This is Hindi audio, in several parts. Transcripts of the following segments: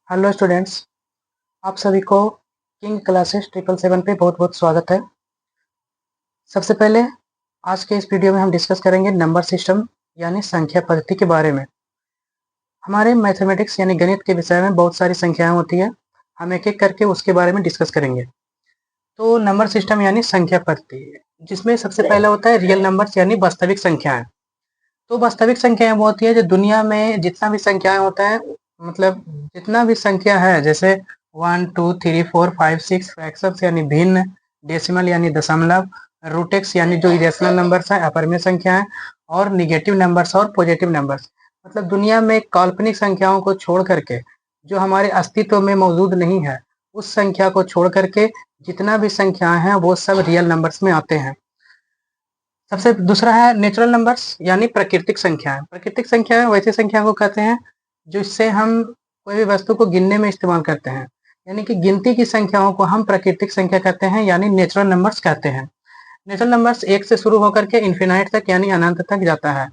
हेलो स्टूडेंट्स, आप सभी को किंग क्लासेस 777 पे बहुत बहुत स्वागत है। सबसे पहले आज के इस वीडियो में हम डिस्कस करेंगे नंबर सिस्टम यानी संख्या पद्धति के बारे में। हमारे मैथमेटिक्स यानी गणित के विषय में बहुत सारी संख्याएं होती है, हम एक एक करके उसके बारे में डिस्कस करेंगे। तो नंबर सिस्टम यानी संख्या पद्धति, जिसमें सबसे पहला होता है रियल नंबर्स यानी वास्तविक संख्याएं। तो वास्तविक संख्याएं वो होती है जो दुनिया में जितना भी संख्याएं होता है, मतलब जितना भी संख्या है, जैसे 1 2 3 4 5 6 फ्रैक्शंस यानी भिन्न, डेसिमल यानी दशमलव, रूट एक्स यानी जो इरेशनल नंबर्स हैं, अपरिमेय संख्याएं, और निगेटिव नंबर्स और पॉजिटिव नंबर्स। मतलब दुनिया में काल्पनिक संख्याओं को छोड़ करके जो हमारे अस्तित्व में मौजूद नहीं है, उस संख्या को छोड़ करके जितना भी संख्याएं हैं वो सब रियल नंबर्स में आते हैं। सबसे दूसरा है नेचुरल नंबर्स यानी प्राकृतिक संख्याएं। प्राकृतिक संख्याएं वैसी संख्या को कहते हैं जिससे हम कोई भी वस्तु को गिनने में इस्तेमाल करते हैं, यानी कि गिनती की संख्याओं को हम प्राकृतिक संख्या कहते हैं यानी नेचुरल नंबर्स कहते हैं। नेचुरल नंबर्स एक से शुरू होकर के इन्फिनाइट तक यानी अनंत तक जाता है,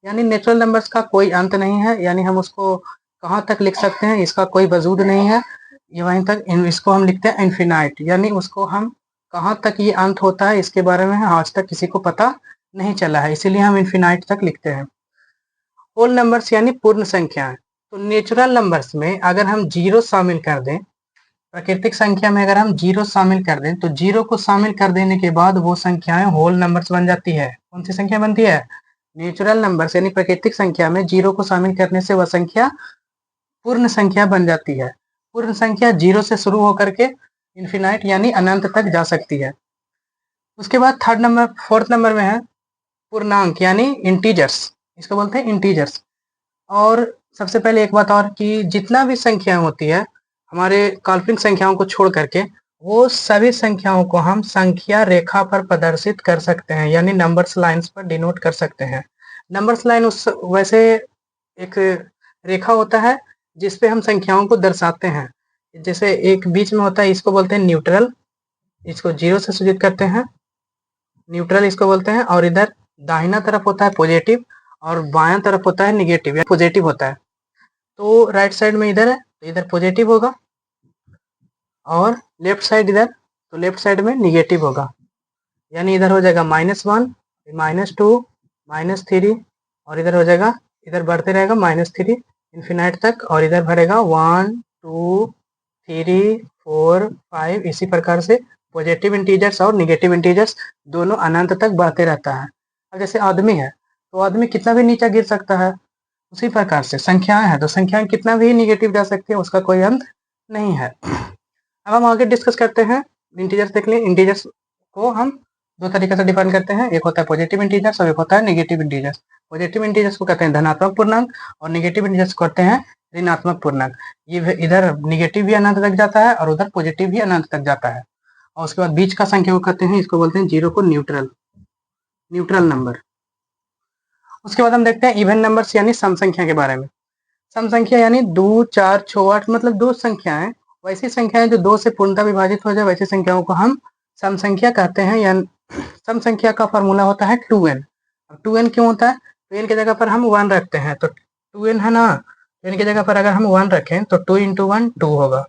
यानी नेचुरल नंबर्स का कोई अंत नहीं है, यानी हम उसको कहाँ तक लिख सकते हैं इसका कोई वजूद नहीं है, ये वहीं तक। इसको हम लिखते हैं इन्फिनाइट, यानी उसको हम कहाँ तक ये अंत होता है इसके बारे में आज तक किसी को पता नहीं चला है, इसीलिए हम इन्फिनाइट तक लिखते हैं। होल नंबर्स यानी पूर्ण संख्याएं। तो नेचुरल नंबर्स में अगर हम जीरो शामिल कर दें, प्राकृतिक संख्या में अगर हम जीरो शामिल कर दें, तो जीरो को शामिल कर देने के बाद वो संख्याएं होल नंबर्स बन जाती है। कौन सी संख्या बनती है? नेचुरल नंबर्स यानी प्राकृतिक संख्या में जीरो को शामिल करने से वह संख्या पूर्ण संख्या बन जाती है। पूर्ण संख्या जीरो से शुरू होकर के इन्फिनाइट यानी अनंत तक जा सकती है। उसके बाद फोर्थ नंबर में है पूर्णांक यानी इंटीजर्स, इसको बोलते हैं इंटीजर्स। और सबसे पहले एक बात और कि जितना भी संख्या होती है हमारे काल्पनिक संख्याओं को छोड़ करके, वो सभी संख्याओं को हम संख्या रेखा पर प्रदर्शित कर सकते हैं, यानी नंबर्स लाइंस पर डिनोट कर सकते हैं। नंबर्स लाइन उस वैसे एक रेखा होता है जिसपे हम संख्याओं को दर्शाते हैं। जैसे एक बीच में होता है, इसको बोलते हैं न्यूट्रल, इसको जीरो से सूचित करते हैं, न्यूट्रल इसको बोलते हैं। और इधर दाहिना तरफ होता है पॉजिटिव और बायां तरफ होता है निगेटिव या पॉजिटिव होता है। तो राइट साइड में इधर है तो इधर पॉजिटिव होगा, और लेफ्ट साइड इधर तो लेफ्ट साइड में निगेटिव होगा, यानी इधर हो जाएगा -1, -2, -3, और इधर हो जाएगा, इधर बढ़ते रहेगा -3 इन्फिनाइट तक, और इधर भरेगा 1 2 3 4 5, इसी प्रकार से पॉजिटिव इंटीजर्स और निगेटिव इंटीजर्स दोनों अनंत तक बढ़ते रहता है। अब जैसे आदमी है तो आदमी कितना भी नीचे गिर सकता है, उसी प्रकार से संख्याएं हैं तो संख्याएं कितना भी निगेटिव जा सकती है, उसका कोई अंत नहीं है। अब हम आगे डिस्कस करते हैं। इंटीजर्स देख लें। इंटीजर्स को हम दो तरीके से डिफाइन करते हैं, एक होता है पॉजिटिव इंटीजर्स और एक होता है नेगेटिव इंटीजर्स। पॉजिटिव इंटीजर्स को कहते हैं धनात्मक पूर्णांक और नेगेटिव इंटीजर्स को कहते हैं ऋणात्मक पूर्णांक। ये इधर निगेटिव भी अनंत तक जाता है और उधर पॉजिटिव भी अनंत तक जाता है। और उसके बाद बीच का संख्या को कहते हैं, इसको बोलते हैं जीरो को न्यूट्रल नंबर। उसके बाद हम देखते हैं इवन नंबर्स यानी सम संख्या के बारे में। सम संख्या यानी 2 4 6 8, मतलब दो संख्याएं, वैसी संख्याएं जो दो से पूर्णतः विभाजित हो जाए, वैसी संख्याओं को हम सम संख्या कहते हैं। या सम संख्या का फॉर्मूला होता है 2n। 2n क्यों होता है? तो n की जगह पर हम 1 रखते हैं तो 2n है ना, n की जगह पर अगर हम 1 रखें तो 2 × 1 2 होगा।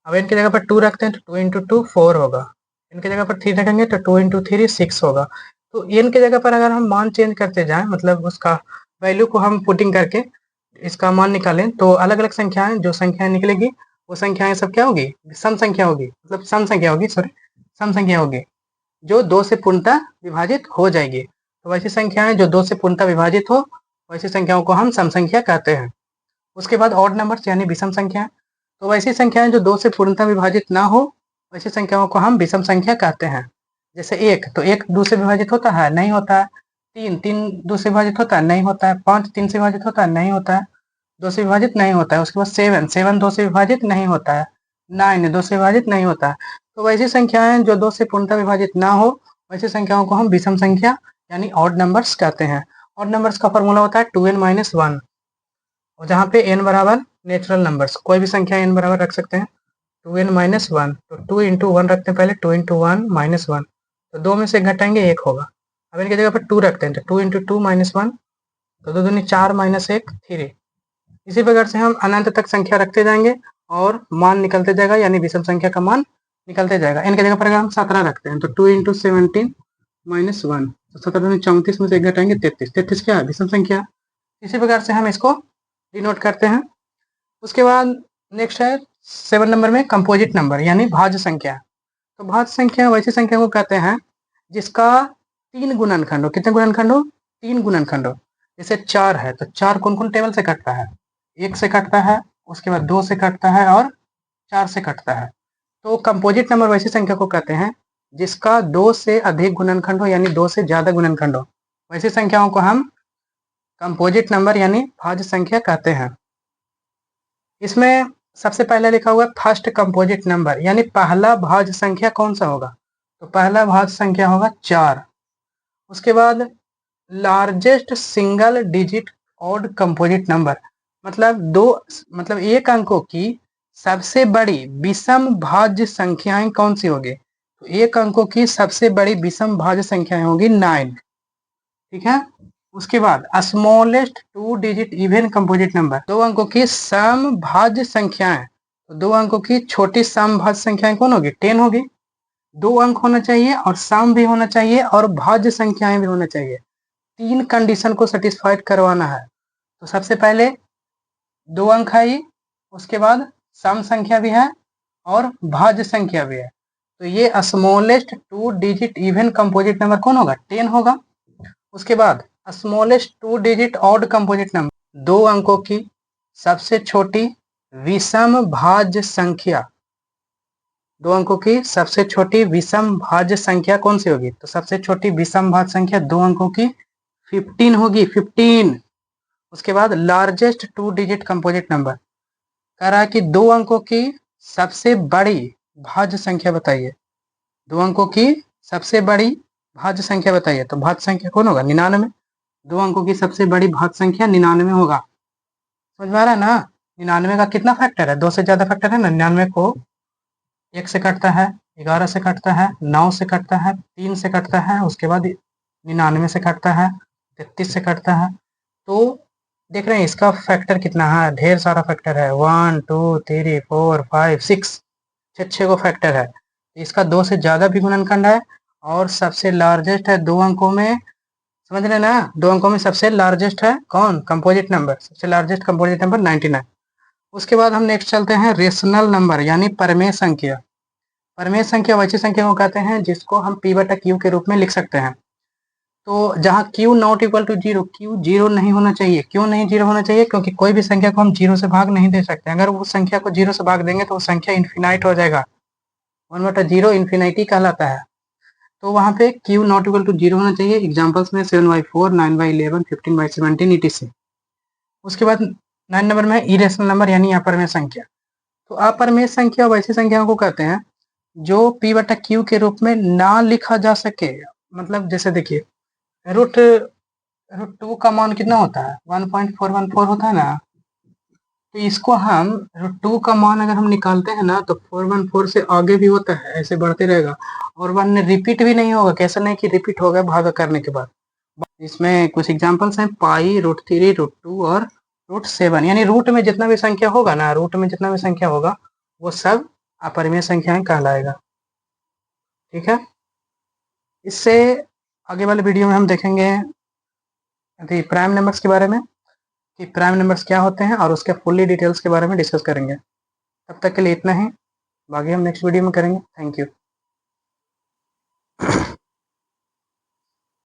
अब n की जगह पर 2 रखते हैं तो 2 × 2 4 होगा। n की जगह पर 3 रखेंगे तो 2 × 3 6 होगा। तो n की जगह पर अगर हम मान चेंज करते जाएं, मतलब उसका वैल्यू को हम पुटिंग करके इसका मान निकालें, तो अलग अलग संख्याएं, जो संख्याएं निकलेगी वो संख्याएं सब क्या होगी? सम संख्या होगी, मतलब सम संख्या होगी, सम संख्या होगी जो 2 से पूर्णतः विभाजित हो जाएगी। तो वैसी संख्याएं जो 2 से पूर्णतः विभाजित हो, वैसी संख्याओं को हम सम संख्या कहते हैं। उसके बाद ऑड नंबर्स यानी विषम संख्या। तो वैसी संख्याएं जो 2 से पूर्णतः विभाजित ना हो, वैसी संख्याओं को हम विषम संख्या कहते हैं। जैसे 1, तो 1 2 से विभाजित होता है? नहीं होता है। 3 2 से विभाजित होता है? नहीं होता है। 5 3 से विभाजित होता है? नहीं होता है। 2 से विभाजित नहीं होता है। उसके बाद 7 2 से विभाजित नहीं होता है। 9 2 से विभाजित नहीं होता है। तो वैसी संख्याएं जो 2 से पूर्णतः विभाजित ना हो, वैसी संख्याओं को हम विषम संख्या यानी ऑड नंबर्स कहते हैं। ऑड नंबर्स का फॉर्मूला होता है 2n - 1, और जहाँ पे n बराबर नेचुरल नंबर्स, कोई भी संख्या n बराबर रख सकते हैं। 2n - 1, तो 2 × 1 रखते हैं पहले, 2 × 1 - 1, तो 2 में से घटाएंगे 1 होगा। अब इनकी जगह पर 2 रखते हैं तो 2 × 2 - 1, तो 2 दूनी 4 - 1 3। इसी प्रकार से हम अनंत तक संख्या रखते जाएंगे और मान निकलते जाएगा, यानी विषम संख्या का मान निकलते जाएगा। इनके जगह पर अगर हम 17 रखते हैं तो 2 इंटू 17 माइनस 1, तो 17 34 में से एक घटाएंगे 33। 33 क्या है? विषम संख्या। इसी प्रकार से हम इसको डिनोट करते हैं। उसके बाद नेक्स्ट है 7 नंबर में कंपोजिट नंबर यानी भाज्य संख्या। तो भाज्य संख्या वैसी संख्या को कहते हैं जिसका 3 गुणनखंड हो। कितने गुणनखंड हो? 3 गुणनखंड हो। जैसे 4 है तो 4 कौन कौन टेबल से कटता है? 1 से कटता है, उसके बाद 2 से कटता है और 4 से कटता है। तो कंपोजिट नंबर वैसी संख्या को कहते हैं जिसका 2 से अधिक गुणनखंड हो, यानी 2 से ज्यादा गुणनखंड हो। वैसी संख्याओं को हम कंपोजिट नंबर यानी भाज्य संख्या कहते हैं। इसमें सबसे पहले लिखा हुआ है फर्स्ट कंपोजिट नंबर, यानी पहला भाज्य संख्या कौन सा होगा? तो पहला भाज्य संख्या होगा 4। उसके बाद largest single digit odd composite number, मतलब एक अंकों की सबसे बड़ी विषम भाज्य संख्याएं कौन सी होगी? तो एक अंकों की सबसे बड़ी विषम भाज्य संख्याएं होगी 9। ठीक है। उसके बाद smallest 2 digit even composite number, 2 अंकों की सम भाज्य संख्याएं। तो 2 अंकों की छोटी सम भाज्य संख्याएं कौन होगी? 10 होगी। 2 अंक होना चाहिए और सम भी होना चाहिए और भाज्य संख्याएं भी होना चाहिए। 3 कंडीशन को सेटिस्फाइड करवाना है। तो सबसे पहले 2 अंक है ही, उसके बाद सम संख्या भी है और भाज्य संख्या भी है। तो ये smallest 2 digit even composite number कौन होगा? 10 होगा। उसके बाद smallest 2 digit odd composite number, 2 अंकों की सबसे छोटी विषम भाज्य संख्या, 2 अंकों की सबसे छोटी विषम भाज्य संख्या कौन सी होगी? तो सबसे छोटी विषम भाज्य संख्या 2 अंकों की 15 होगी, 15। उसके बाद लार्जेस्ट 2 डिजिट कंपोजिट नंबर, कह रहा है कि 2 अंकों की सबसे बड़ी भाज्य संख्या बताइए। 2 अंकों की सबसे बड़ी भाज्य संख्या बताइए। तो भाज्य संख्या कौन होगा? 99। 2 अंकों की सबसे बड़ी भाज्य संख्या 99 होगा। समझ में आ रहा है ना? 99 का कितना फैक्टर है? 2 से ज्यादा फैक्टर है ना। 99 को 1 से कटता है, 11 से कटता है, 9 से कटता है, 3 से कटता है, उसके बाद 99 से कटता है, 33 से कटता है। तो देख रहे हैं इसका फैक्टर कितना है? ढेर सारा फैक्टर है। 1 2 3 4 5 6, 6 को फैक्टर है। इसका 2 से ज्यादा भी गुणनखंड है और सबसे लार्जेस्ट है 2 अंकों में। समझ रहे ना? 2 अंकों में सबसे लार्जेस्ट है कौन? Composite number. सबसे लार्जेस्ट कंपोजिट नंबर 99। उसके बाद हम नेक्स्ट चलते हैं रेशनल नंबर यानी परमेय संख्या। परमेय संख्या वैसी संख्या को कहते हैं जिसको हम p बटा q के रूप में लिख सकते हैं। तो जहाँ q not equal to 0, q 0 नहीं होना चाहिए। क्यों नहीं 0 होना चाहिए? क्योंकि कोई भी संख्या को हम 0 से भाग नहीं दे सकते। अगर वो संख्या को 0 से भाग देंगे तो वो संख्या इन्फिनाइट हो जाएगा। 1/0 इन्फिनिटी कहलाता है। तो वहाँ पे q नॉट इक्वल टू 0 होना चाहिए। एग्जाम्पल्स में 7/4, 9/11, 15/17 etc। उसके बाद 9 नंबर में इरेशनल नंबर यानी अपरमेय संख्या। तो अपरमेय संख्या वैसी संख्याओं को कहते हैं जो p बटा q के रूप में ना लिखा जा सके। मतलब जैसे देखिए रूट रूट 2 का मान कितना होता है? 1.414 होता है ना। तो इसको हम रूट 2 का मान अगर हम निकालते हैं ना तो 414 से आगे भी होता है, ऐसे बढ़ते रहेगा और 1 रिपीट भी नहीं होगा। कैसा नहीं कि रिपीट होगा भागा करने के बाद। इसमें कुछ एग्जांपल्स हैं पाई, √3, √2 और √7। यानी रूट में जितना भी संख्या होगा ना, रूट में जितना भी संख्या होगा वो सब अपरिमेय संख्याएं कहलाएगा। ठीक है। इससे आगे वाले वीडियो में हम देखेंगे अभी प्राइम नंबर्स के बारे में कि प्राइम नंबर्स क्या होते हैं और उसके फुल्ली डिटेल्स के बारे में डिस्कस करेंगे। तब तक के लिए इतना ही, बाकी हम नेक्स्ट वीडियो में करेंगे। Thank you.